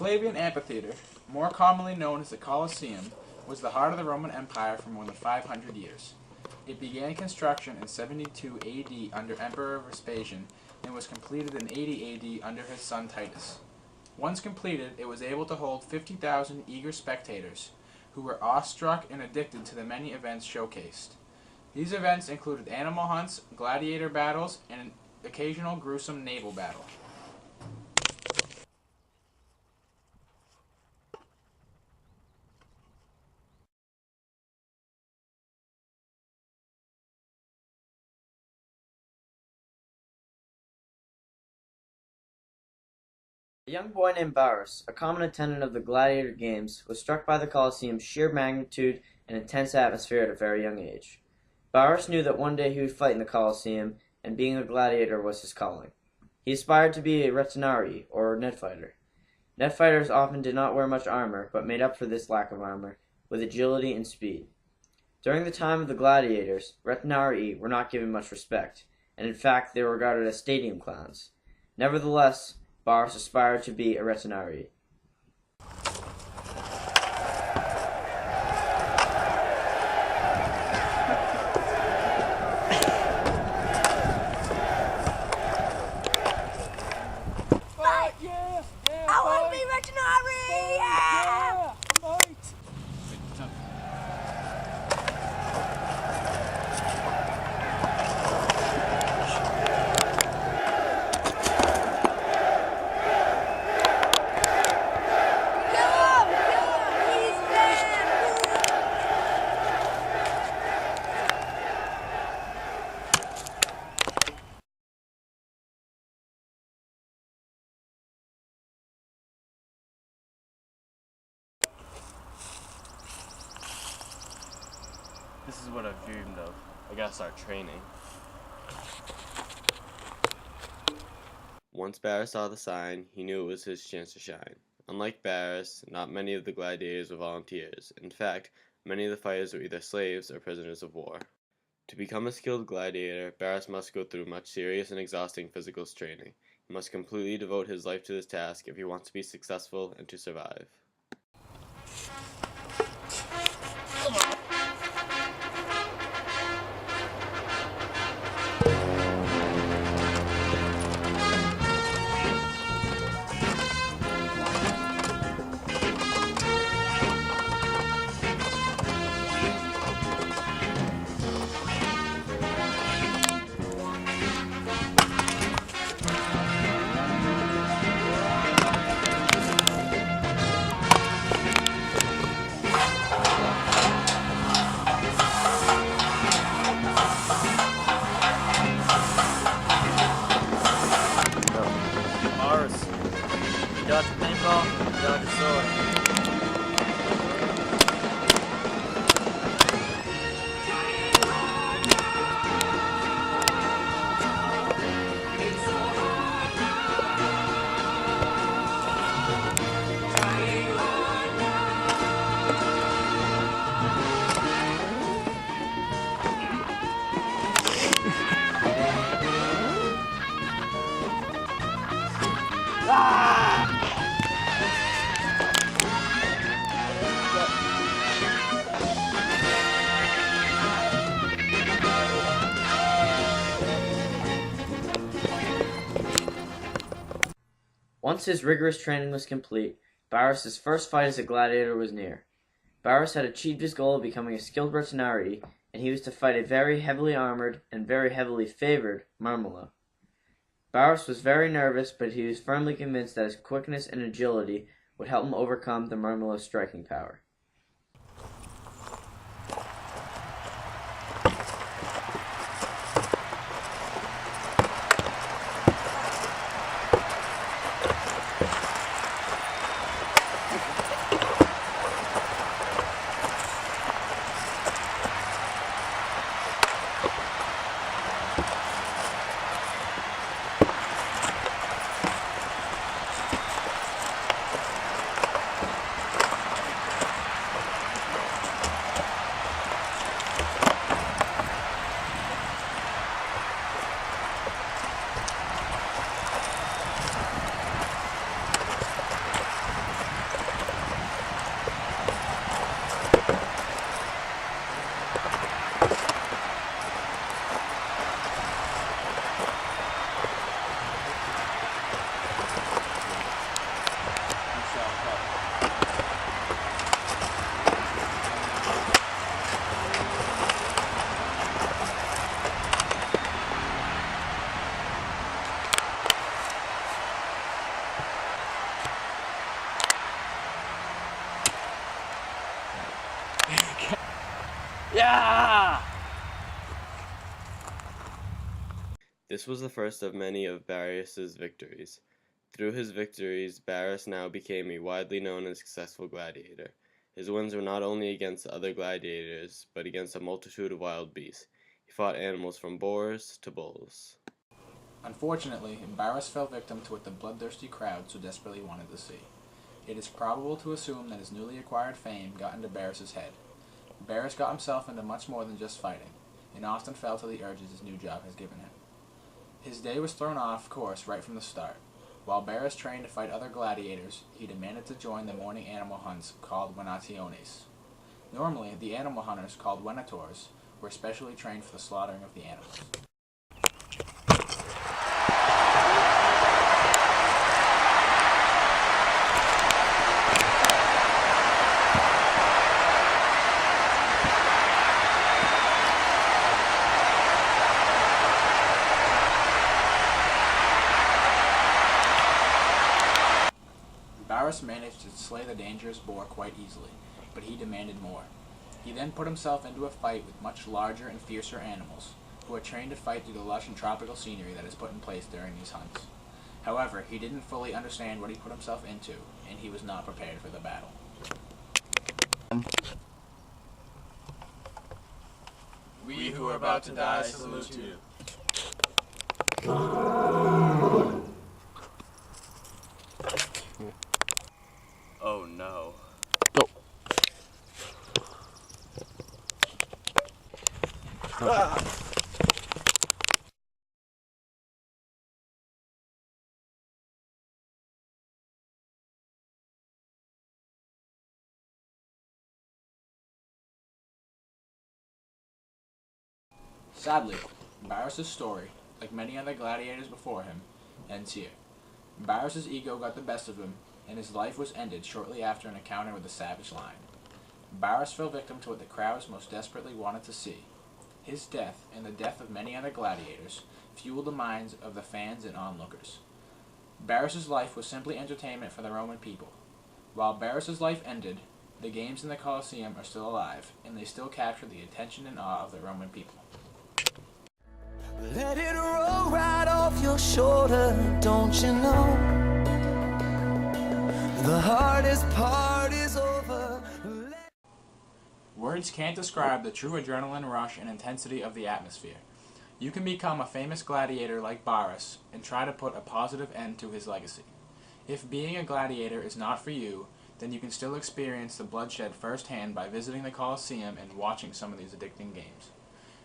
Flavian Amphitheater, more commonly known as the Colosseum, was the heart of the Roman Empire for more than 500 years. It began construction in 72 AD under Emperor Vespasian and was completed in 80 AD under his son Titus. Once completed, it was able to hold 50,000 eager spectators, who were awestruck and addicted to the many events showcased. These events included animal hunts, gladiator battles, and an occasional gruesome naval battle. A young boy named Barrus, a common attendant of the gladiator games, was struck by the Colosseum's sheer magnitude and intense atmosphere at a very young age. Barrus knew that one day he would fight in the Colosseum, and being a gladiator was his calling. He aspired to be a retinari, or net fighter. Net fighters often did not wear much armor, but made up for this lack of armor with agility and speed. During the time of the gladiators, retinari were not given much respect, and in fact they were regarded as stadium clowns. Nevertheless, Barrus aspired to be a retinari. I want to be retinari! Yeah! This is what I've dreamed of. I gotta start training. Once Barrus saw the sign, he knew it was his chance to shine. Unlike Barrus, not many of the gladiators were volunteers. In fact, many of the fighters were either slaves or prisoners of war. To become a skilled gladiator, Barrus must go through much serious and exhausting physical training. He must completely devote his life to this task if he wants to be successful and to survive. Dodge a paintball, dodge a sword. Once his rigorous training was complete, Barrus' first fight as a gladiator was near. Barrus had achieved his goal of becoming a skilled retinari, and he was to fight a very heavily armored and very heavily favored Marmolo. Barrus was very nervous, but he was firmly convinced that his quickness and agility would help him overcome the Marmolo's striking power. This was the first of many of Barrius's victories. Through his victories, Barrus now became a widely known and successful gladiator. His wins were not only against other gladiators, but against a multitude of wild beasts. He fought animals from boars to bulls. Unfortunately, Barrus fell victim to what the bloodthirsty crowd so desperately wanted to see. It is probable to assume that his newly acquired fame got into Barrus's head. Barrus got himself into much more than just fighting, and often fell to the urges his new job has given him. His day was thrown off course right from the start. While Barrus trained to fight other gladiators, he demanded to join the morning animal hunts called venationes. Normally, the animal hunters, called venators, were specially trained for the slaughtering of the animals. Barrus managed to slay the dangerous boar quite easily, but he demanded more. He then put himself into a fight with much larger and fiercer animals, who are trained to fight through the lush and tropical scenery that is put in place during these hunts. However, he didn't fully understand what he put himself into, and he was not prepared for the battle. We who are about to die salute you. Oh no. Sadly, Barrus's story, like many other gladiators before him, ends here. Barrus's ego got the best of him, and his life was ended shortly after an encounter with a savage lion. Barrus fell victim to what the crowds most desperately wanted to see. His death, and the death of many other gladiators, fueled the minds of the fans and onlookers. Barrus's life was simply entertainment for the Roman people. While Barrus's life ended, the games in the Colosseum are still alive, and they still capture the attention and awe of the Roman people. Let it roll right off your shoulder, don't you know? The hardest part is over. Words can't describe the true adrenaline rush and intensity of the atmosphere. You can become a famous gladiator like Barrus and try to put a positive end to his legacy. If being a gladiator is not for you, then you can still experience the bloodshed firsthand by visiting the Colosseum and watching some of these addicting games.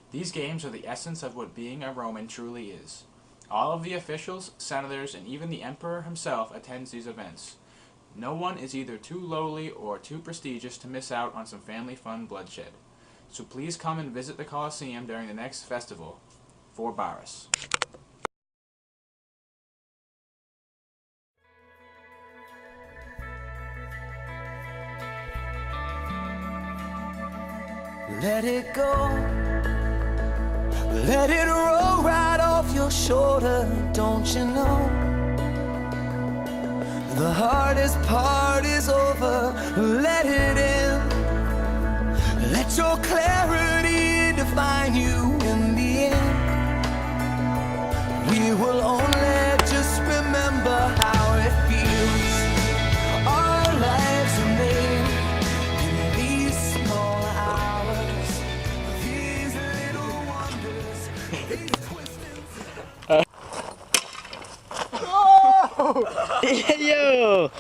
These games are the essence of what being a Roman truly is. All of the officials, senators, and even the emperor himself attends these events. No one is either too lowly or too prestigious to miss out on some family fun bloodshed. So please come and visit the Colosseum during the next festival. For Barrus. Let it go. Let it roll right off your shoulder, don't you know? The hardest part is over, let it in. Let your clarity define you in the end. We will only just remember how it feels. Our lives are made in these small hours, these little wonders, these twists and Yo!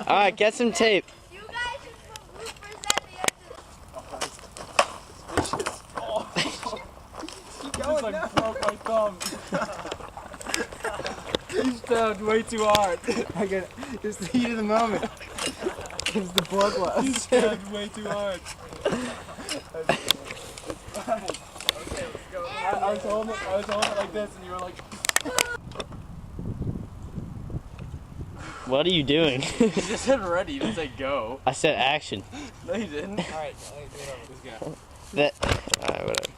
Alright, get some tape. You guys should put bloopers at the end of Just like broke my thumb. You stabbed way too hard. I get it. It's the heat of the moment. It's the bloodlust. You stabbed way too hard. Okay, let's go. I was holding it like this, and you were like. What are you doing? You just said ready. You didn't say go. I said action. No, you didn't. Alright, let's go. That. Alright, whatever.